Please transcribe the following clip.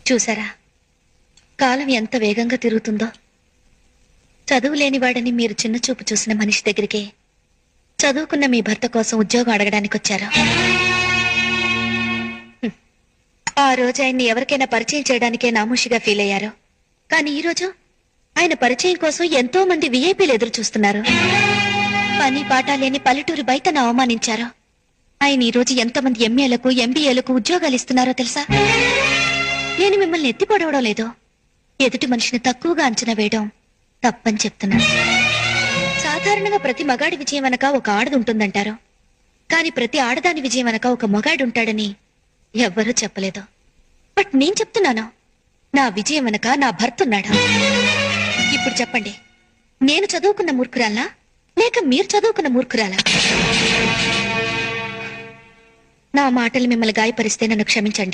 చూసారా, కాలం ఎంత వేగంగా తిరుగుతుందో. చదువు లేనివాడని మీరు చిన్న చూపు చూసిన మనిషి దగ్గరికి చదువుకున్న మీ భర్త కోసం ఉద్యోగం అడగడానికి వచ్చారు. ఆ రోజు ఆయన్ని ఎవరికైనా పరిచయం చేయడానికే నామూషిగా ఫీల్ అయ్యారు. కానీ ఈ రోజు ఆయన పరిచయం కోసం ఎంతో మంది విఐపీలు ఎదురు చూస్తున్నారు. పని పాట లేని పల్లెటూరు బయటను అవమానించారు. ఆయన ఈ రోజు ఎంతమంది ఎంఏలకు ఎంబీఏలకు ఉద్యోగాలు ఇస్తున్నారో తెలుసా? నేను మిమ్మల్ని ఎత్తిపడవడం లేదు, ఎదుటి మనిషిని తక్కువగా అంచనా వేయడం తప్పని చెప్తున్నాను. సాధారణంగా ప్రతి మగాడి విజయం వెనక ఒక ఆడది ఉంటుందంటారు. కానీ ప్రతి ఆడదాని విజయం వెనక ఒక మగాడు ఉంటాడని ఎవ్వరూ చెప్పలేదు. బట్ నేను చెప్తున్నాను, నా విజయం వెనక నా భర్త ఉన్నాడు. ఇప్పుడు చెప్పండి, నేను చదువుకున్న మూర్ఖురాలా లేక మీరు చదువుకున్న మూర్ఖురాలా? నా మాటలు మిమ్మల్ని గాయపరిస్తే నన్ను క్షమించండి.